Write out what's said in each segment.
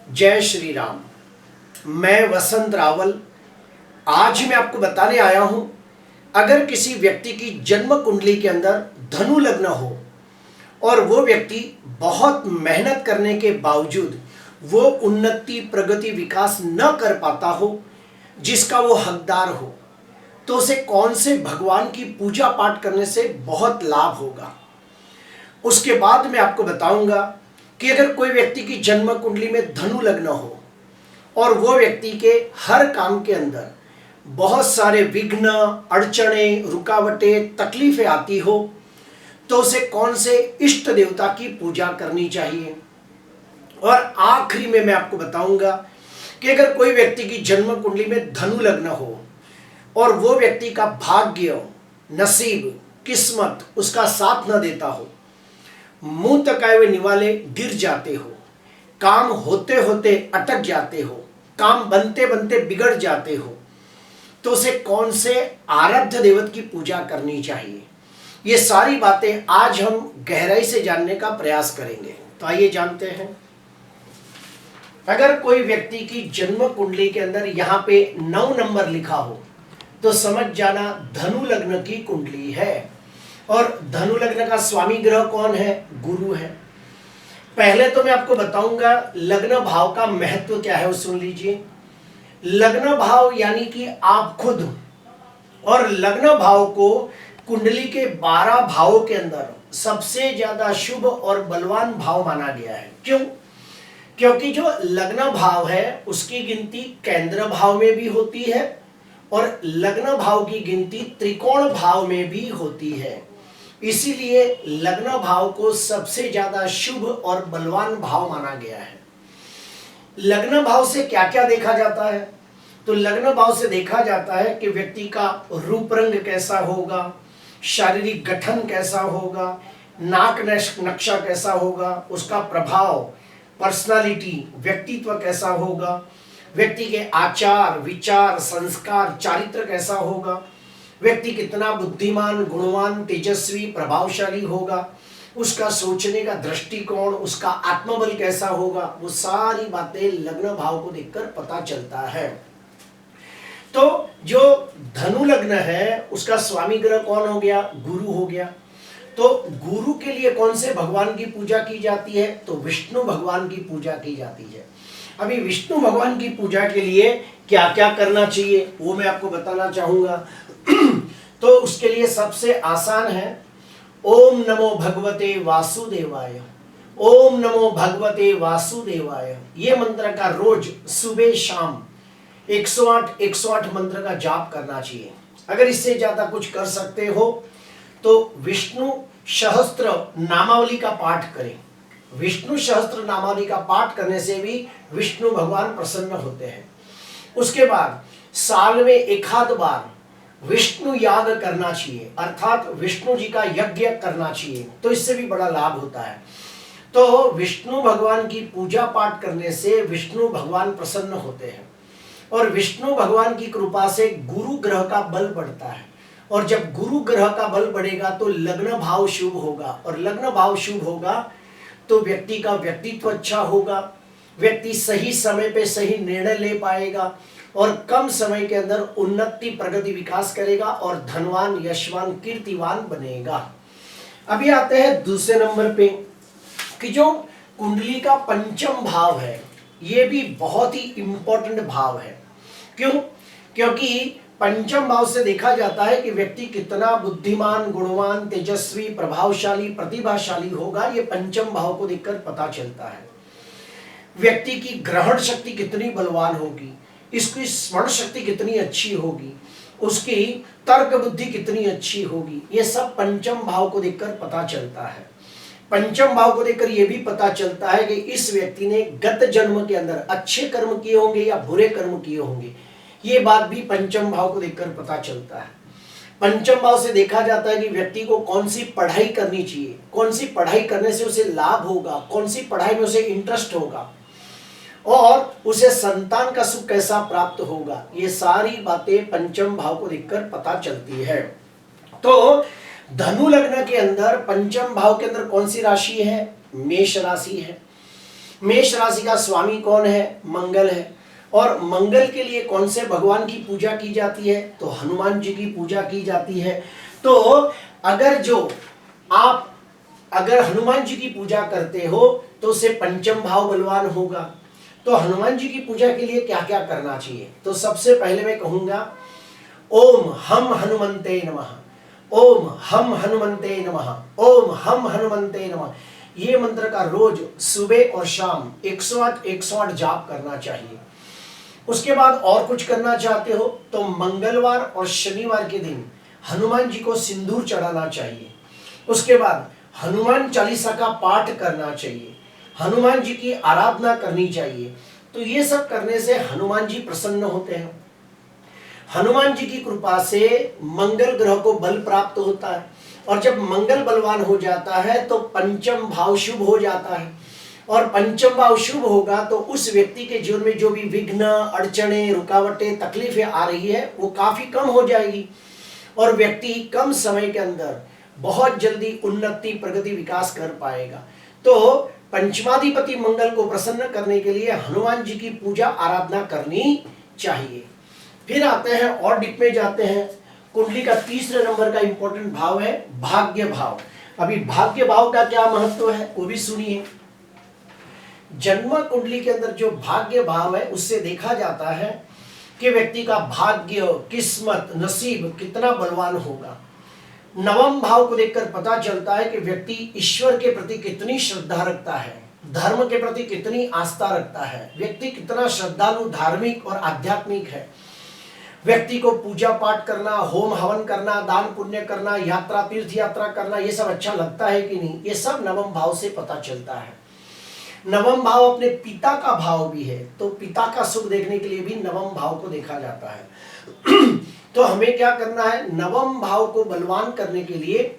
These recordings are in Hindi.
जय श्री राम। मैं वसंत रावल आज मैं आपको बताने आया हूं, अगर किसी व्यक्ति की जन्म कुंडली के अंदर धनु लग्न हो और वो व्यक्ति बहुत मेहनत करने के बावजूद वो उन्नति प्रगति विकास न कर पाता हो जिसका वो हकदार हो, तो उसे कौन से भगवान की पूजा पाठ करने से बहुत लाभ होगा। उसके बाद मैं आपको बताऊंगा कि अगर कोई व्यक्ति की जन्म कुंडली में धनु लग्न हो और वो व्यक्ति के हर काम के अंदर बहुत सारे विघ्न, अड़चने, रुकावटें, तकलीफें आती हो, तो उसे कौन से इष्ट देवता की पूजा करनी चाहिए। और आखिरी में मैं आपको बताऊंगा कि अगर कोई व्यक्ति की जन्म कुंडली में धनु लग्न हो और वो व्यक्ति का भाग्य, नसीब, किस्मत उसका साथ न देता हो, मुंह तकाए हुए निवाले गिर जाते हो, काम होते होते अटक जाते हो, काम बनते बनते बिगड़ जाते हो, तो उसे कौन से आराध्य देवत की पूजा करनी चाहिए। ये सारी बातें आज हम गहराई से जानने का प्रयास करेंगे। तो आइए जानते हैं। अगर कोई व्यक्ति की जन्म कुंडली के अंदर यहाँ पे 9 नंबर लिखा हो तो समझ जाना धनु लग्न की कुंडली है। और धनु लग्न का स्वामी ग्रह कौन है? गुरु है। पहले तो मैं आपको बताऊंगा लग्न भाव का महत्व क्या है, वो सुन लीजिए। लग्न भाव यानी कि आप खुद, और लग्न भाव को कुंडली के 12 भावों के अंदर सबसे ज्यादा शुभ और बलवान भाव माना गया है। क्यों? क्योंकि जो लग्न भाव है उसकी गिनती केंद्र भाव में भी होती है और लग्न भाव की गिनती त्रिकोण भाव में भी होती है। इसीलिए लग्न भाव को सबसे ज्यादा शुभ और बलवान भाव माना गया है। लग्न भाव से क्या क्या देखा जाता है? तो लग्न भाव से देखा जाता है कि व्यक्ति का रूप रंग कैसा होगा, शारीरिक गठन कैसा होगा, नाक नक्शा कैसा होगा, उसका प्रभाव, पर्सनालिटी, व्यक्तित्व कैसा होगा, व्यक्ति के आचार, विचार, संस्कार, चारित्र कैसा होगा, व्यक्ति कितना बुद्धिमान, गुणवान, तेजस्वी, प्रभावशाली होगा, उसका सोचने का दृष्टिकोण, उसका आत्मबल कैसा होगा, वो सारी बातें लग्न भाव को देखकर पता चलता है। तो जो धनु लग्न है उसका स्वामी ग्रह कौन हो गया? गुरु हो गया। तो गुरु के लिए कौन से भगवान की पूजा की जाती है? तो विष्णु भगवान की पूजा की जाती है। अभी विष्णु भगवान की पूजा के लिए क्या क्या करना चाहिए वो मैं आपको बताना चाहूंगा। तो उसके लिए सबसे आसान है ओम नमो भगवते वासुदेवाय, ओम नमो भगवते वासुदेवाय। ये मंत्र का रोज सुबह शाम 108 108 मंत्र का जाप करना चाहिए। अगर इससे ज्यादा कुछ कर सकते हो तो विष्णु सहस्त्र नामावली का पाठ करें। विष्णु सहस्त्र नामावली का पाठ करने से भी विष्णु भगवान प्रसन्न होते हैं। उसके बाद साल में एक आध बार विष्णु याग करना चाहिए, अर्थात विष्णु जी का यज्ञ करना चाहिए, तो इससे भी बड़ा लाभ होता है। तो विष्णु भगवान की पूजा पाठ करने से विष्णु भगवान प्रसन्न होते हैं और विष्णु भगवान की कृपा से गुरु ग्रह का बल बढ़ता है। और जब गुरु ग्रह का बल बढ़ेगा तो लग्न भाव शुभ होगा, और लग्न भाव शुभ होगा तो व्यक्ति का व्यक्तित्व अच्छा होगा, व्यक्ति सही समय पे सही निर्णय ले पाएगा और कम समय के अंदर उन्नति प्रगति विकास करेगा और धनवान, यशवान, कीर्तिवान बनेगा। अभी आते हैं दूसरे नंबर पे कि जो कुंडली का पंचम भाव है ये भी बहुत ही इंपॉर्टेंट भाव है। क्यों? क्योंकि पंचम भाव से देखा जाता है कि व्यक्ति कितना बुद्धिमान, गुणवान, तेजस्वी, प्रभावशाली, प्रतिभाशाली होगा, ये पंचम भाव को देखकर पता चलता है। व्यक्ति की ग्रहण शक्ति कितनी बलवान होगी, इसकी स्मरण शक्ति कितनी अच्छी होगी, उसकी तर्क बुद्धि कितनी अच्छी होगी, ये सब पंचम भाव को देखकर पता चलता है। पंचम भाव को देखकर यह भी पता चलता है कि इस व्यक्ति ने गत जन्म के अंदर अच्छे कर्म किए होंगे या बुरे कर्म किए होंगे, ये बात भी पंचम भाव को देखकर पता चलता है। पंचम भाव से देखा जाता है कि व्यक्ति को कौन सी पढ़ाई करनी चाहिए, कौन सी पढ़ाई करने से उसे लाभ होगा, कौन सी पढ़ाई में उसे इंटरेस्ट होगा और उसे संतान का सुख कैसा प्राप्त होगा, ये सारी बातें पंचम भाव को देखकर पता चलती है। तो धनु लग्न के अंदर पंचम भाव के अंदर कौन सी राशि है? मेष राशि है। मेष राशि का स्वामी कौन है? मंगल है। और मंगल के लिए कौन से भगवान की पूजा की जाती है? तो हनुमान जी की पूजा की जाती है। तो अगर हनुमान जी की पूजा करते हो तो उससे पंचम भाव बलवान होगा। तो हनुमान जी की पूजा के लिए क्या क्या करना चाहिए? तो सबसे पहले मैं कहूंगा ओम हम हनुमंते नमः, ओम हम हनुमंते नमः, ओम हम हनुमंते नमः। ये मंत्र का रोज सुबह और शाम 108 जाप करना चाहिए। उसके बाद और कुछ करना चाहते हो तो मंगलवार और शनिवार के दिन हनुमान जी को सिंदूर चढ़ाना चाहिए। उसके बाद हनुमान चालीसा का पाठ करना चाहिए, हनुमान जी की आराधना करनी चाहिए। तो ये सब करने से हनुमान जी प्रसन्न होते हैं। हनुमान जी की कृपा से मंगल ग्रह को बल प्राप्त होता है, और जब मंगल बलवान हो जाता है तो पंचम भाव शुभ हो जाता है। और पंचम भाव शुभ होगा तो उस व्यक्ति के जीवन में जो भी विघ्न, अड़चने, रुकावटें, तकलीफें आ रही है वो काफी कम हो जाएगी, और व्यक्ति कम समय के अंदर बहुत जल्दी उन्नति, प्रगति, विकास कर पाएगा। तो पंचमाधिपति मंगल को प्रसन्न करने के लिए हनुमान जी की पूजा आराधना करनी चाहिए। फिर आते हैं और डिप में जाते हैं। कुंडली का तीसरे नंबर का इंपॉर्टेंट भाव है भाग्य भाव। अभी भाग्य भाव का क्या महत्व है वो भी सुनिए। जन्म कुंडली के अंदर जो भाग्य भाव है उससे देखा जाता है कि व्यक्ति का भाग्य, किस्मत, नसीब कितना बलवान होगा। नवम भाव को देखकर पता चलता है कि व्यक्ति ईश्वर के प्रति कितनी श्रद्धा रखता है, धर्म के प्रति कितनी आस्था रखता है, व्यक्ति कितना श्रद्धालु, धार्मिक और आध्यात्मिक है। व्यक्ति को पूजा पाठ करना, होम हवन करना, दान पुण्य करना, यात्रा, तीर्थ यात्रा करना, ये सब अच्छा लगता है कि नहीं, ये सब नवम भाव से पता चलता है। नवम भाव अपने पिता का भाव भी है, तो पिता का सुख देखने के लिए भी नवम भाव को देखा जाता है। तो हमें क्या करना है? नवम भाव को बलवान करने के लिए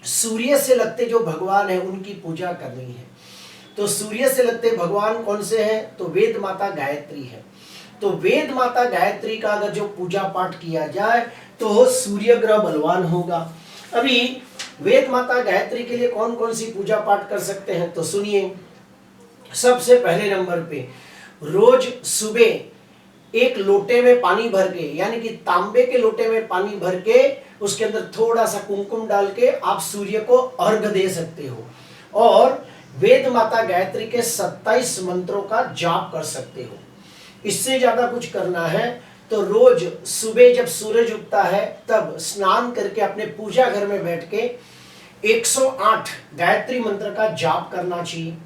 सूर्य से लगते जो भगवान है उनकी पूजा करनी है। तो सूर्य से लगते भगवान कौन से हैं? तो वेद माता गायत्री है। तो वेद माता गायत्री का अगर जो पूजा पाठ किया जाए तो सूर्य ग्रह बलवान होगा। अभी वेद माता गायत्री के लिए कौन कौन सी पूजा पाठ कर सकते हैं तो सुनिए। सबसे पहले नंबर पे रोज सुबह एक लोटे में पानी भर के, यानी कि तांबे के लोटे में पानी भर के उसके अंदर थोड़ा सा कुमकुम डाल के आप सूर्य को अर्घ दे सकते हो, और वेद माता गायत्री के 27 मंत्रों का जाप कर सकते हो। इससे ज्यादा कुछ करना है तो रोज सुबह जब सूरज उगता है तब स्नान करके अपने पूजा घर में बैठ के 108 गायत्री मंत्र का जाप करना चाहिए।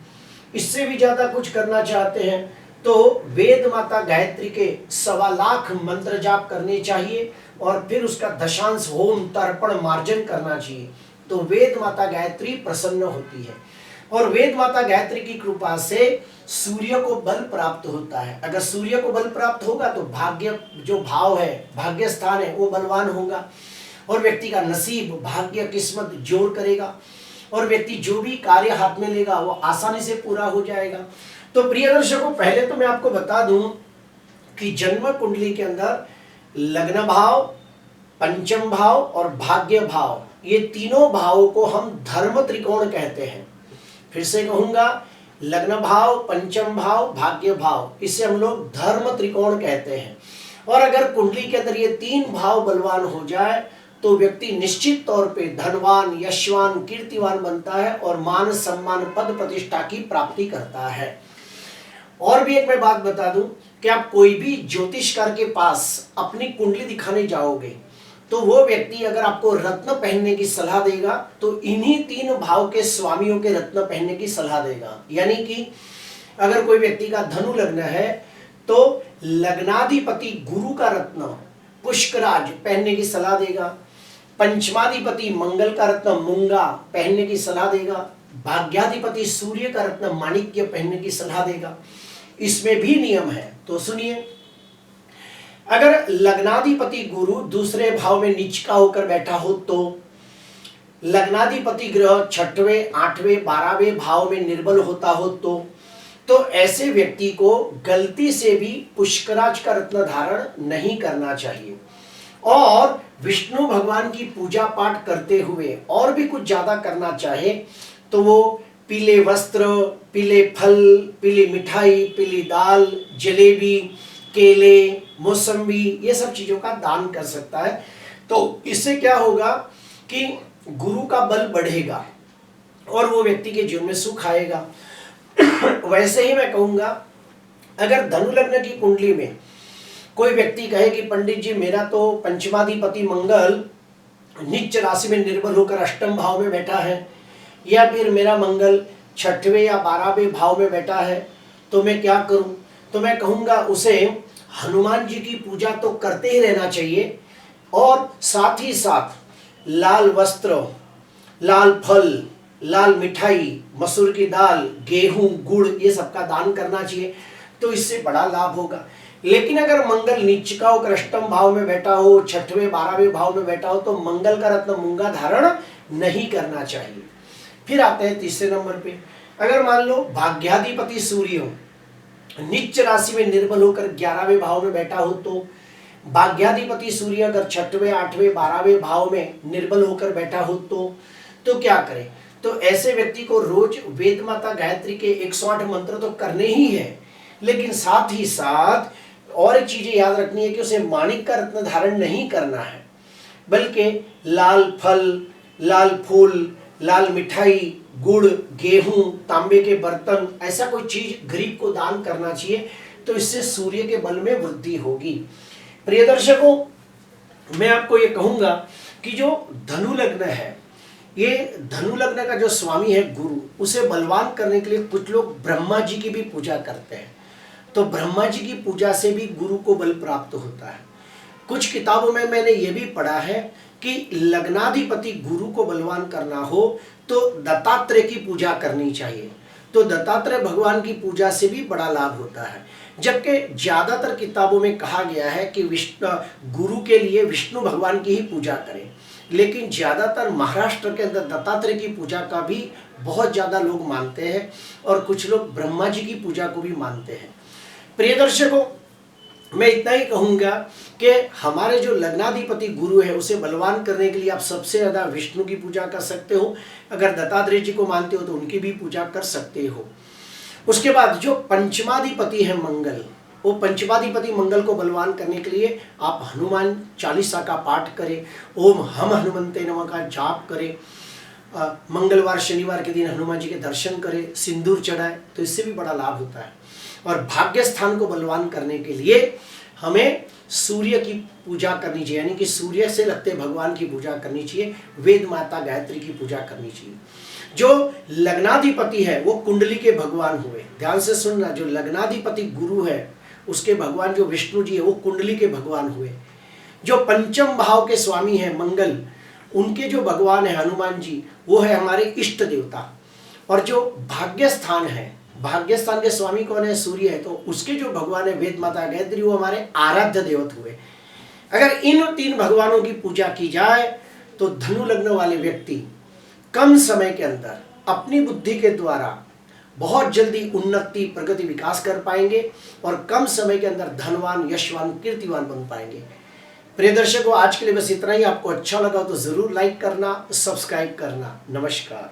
इससे भी ज्यादा कुछ करना चाहते हैं तो वेद माता गायत्री के 1.25 लाख मंत्र जाप करने चाहिए, और फिर उसका दशांश होम, तर्पण, मार्जन करना चाहिए। तो वेद माता गायत्री प्रसन्न होती है, और वेद माता गायत्री की कृपा से सूर्य को बल प्राप्त होता है। अगर सूर्य को बल प्राप्त होगा तो भाग्य जो भाव है, भाग्य स्थान है, वो बलवान होगा, और व्यक्ति का नसीब, भाग्य, किस्मत जोड़ करेगा, और व्यक्ति जो भी कार्य हाथ में लेगा वो आसानी से पूरा हो जाएगा। तो प्रिय दर्शकों, पहले तो मैं आपको बता दूं कि जन्म कुंडली के अंदर लग्न भाव, पंचम भाव और भाग्य भाव, ये तीनों भावों को हम धर्म त्रिकोण कहते हैं। फिर से कहूंगा, लग्न भाव, पंचम भाव, भाग्य भाव, इसे हम लोग धर्म त्रिकोण कहते हैं। और अगर कुंडली के अंदर ये 3 भाव बलवान हो जाए तो व्यक्ति निश्चित तौर पे धनवान, यशवान, कीर्तिवान बनता है और मान सम्मान, पद प्रतिष्ठा की प्राप्ति करता है। और भी एक मैं बात बता दूं कि आप कोई भी ज्योतिषकार के पास अपनी कुंडली दिखाने जाओगे तो वो व्यक्ति अगर आपको रत्न पहनने की सलाह देगा तो इन्हीं 3 भाव के स्वामियों के रत्न पहनने की सलाह देगा। यानी कि अगर कोई व्यक्ति का धनु लग्न है तो लग्नाधिपति गुरु का रत्न पुष्कराज पहनने की सलाह देगा, पंचमाधिपति मंगल का रत्न मूंगा पहनने की सलाह देगा, भाग्याधिपति सूर्य का रत्न माणिक्य पहनने की सलाह देगा। इसमें भी नियम है, तो सुनिए। अगर लग्नाधिपति गुरु दूसरे भाव में नीच का होकर बैठा हो तो लग्नाधिपति ग्रह 6वें, 8वें, 12वें भाव में निर्बल होता हो तो ऐसे व्यक्ति को गलती से भी पुष्कराज का रत्न धारण नहीं करना चाहिए। और विष्णु भगवान की पूजा पाठ करते हुए और भी कुछ ज्यादा करना चाहे तो वो पीले वस्त्र, पीले फल, पीली मिठाई, पीली दाल, जलेबी, केले, मौसम्बी, ये सब चीज़ों का दान कर सकता है। तो इससे क्या होगा कि गुरु का बल बढ़ेगा और वो व्यक्ति के जीवन में सुख आएगा। वैसे ही मैं कहूँगा, अगर धनु लग्न की कुंडली में कोई व्यक्ति कहे कि पंडित जी मेरा तो पंचमाधिपति मंगल नीच राशि में निर्बल होकर अष्टम भाव में बैठा है, या फिर मेरा मंगल छठवें या 12वें भाव में बैठा है, तो मैं क्या करूं? तो मैं कहूँगा उसे हनुमान जी की पूजा तो करते ही रहना चाहिए और साथ ही साथ लाल वस्त्र, लाल फल, लाल मिठाई, मसूर की दाल, गेहूं, गुड़, ये सबका दान करना चाहिए। तो इससे बड़ा लाभ होगा। लेकिन अगर मंगल नीच का होकर अष्टम भाव में बैठा हो, छठवें 12वें भाव में बैठा हो, तो मंगल का रत्न मूंगा धारण नहीं करना चाहिए। फिर आते हैं तीसरे नंबर पे, अगर मान लो भाग्याधिपति सूर्य हो, नीच राशि में निर्बल होकर 11वें भाव में बैठा हो, तो भाग्याधिपति सूर्य अगर छठवें 8वें 12वें भाव में निर्बल होकर बैठा हो तो क्या करें? तो ऐसे व्यक्ति को रोज वेद माता गायत्री के 108 मंत्र तो करने ही है, लेकिन साथ ही साथ और एक चीजें याद रखनी है कि उसे माणिक का रत्न धारण नहीं करना है, बल्कि लाल फल, लाल फूल, लाल मिठाई, गुड़, गेहूं, तांबे के बर्तन, ऐसा कोई चीज गरीब को दान करना चाहिए। तो इससे सूर्य के बल में वृद्धि होगी। प्रिय दर्शकों, मैं आपको ये कहूंगा कि जो धनु लग्न है, ये धनु लग्न का जो स्वामी है गुरु, उसे बलवान करने के लिए कुछ लोग ब्रह्मा जी की भी पूजा करते हैं। तो ब्रह्मा जी की पूजा से भी गुरु को बल प्राप्त होता है। कुछ किताबों में मैंने ये भी पढ़ा है कि लग्नाधिपति गुरु को बलवान करना हो तो दत्तात्रेय की पूजा करनी चाहिए। तो दत्तात्रेय भगवान की पूजा से भी बड़ा लाभ होता है। जबकि ज्यादातर किताबों में कहा गया है कि गुरु के लिए विष्णु भगवान की ही पूजा करें, लेकिन ज्यादातर महाराष्ट्र के अंदर दत्तात्रेय की पूजा का भी बहुत ज्यादा लोग मानते हैं और कुछ लोग ब्रह्मा जी की पूजा को भी मानते हैं। प्रिय दर्शकों, मैं इतना ही कहूंगा कि हमारे जो लग्नाधिपति गुरु है उसे बलवान करने के लिए आप सबसे ज्यादा विष्णु की पूजा कर सकते हो। अगर दत्तात्रेय जी को मानते हो तो उनकी भी पूजा कर सकते हो। उसके बाद जो पंचमाधिपति है मंगल, वो पंचमाधिपति मंगल को बलवान करने के लिए आप हनुमान चालीसा का पाठ करें, ओम हम हनुमंते नमः का जाप करें, मंगलवार शनिवार के दिन हनुमान जी के दर्शन करें, सिंदूर चढ़ाए, तो इससे भी बड़ा लाभ होता है। और भाग्य स्थान को बलवान करने के लिए हमें सूर्य की पूजा करनी चाहिए, यानी कि सूर्य से लगते भगवान की पूजा करनी चाहिए, वेद माता गायत्री की पूजा करनी चाहिए। जो लग्नाधिपति है वो कुंडली के भगवान हुए, ध्यान से सुनना, जो लग्नाधिपति गुरु है उसके भगवान जो विष्णु जी है वो कुंडली के भगवान हुए। जो पंचम भाव के स्वामी है मंगल, उनके जो भगवान है हनुमान जी, वो है हमारे इष्ट देवता। और जो भाग्य स्थान है, भाग्य स्थान के स्वामी कौन है? सूर्य है, तो उसके जो भगवान है वेद माता गायत्री, वो हमारे आराध्य देवत हुए। अगर इन 3 भगवानों की पूजा की जाए तो धनु लग्न वाले व्यक्ति कम समय के अंदर अपनी बुद्धि के द्वारा बहुत जल्दी उन्नति, प्रगति, विकास कर पाएंगे और कम समय के अंदर धनवान, यशवान, कीर्तिवान बन पाएंगे। प्रिय दर्शकों, आज के लिए बस इतना ही। आपको अच्छा लगा तो जरूर लाइक करना, सब्सक्राइब करना। नमस्कार।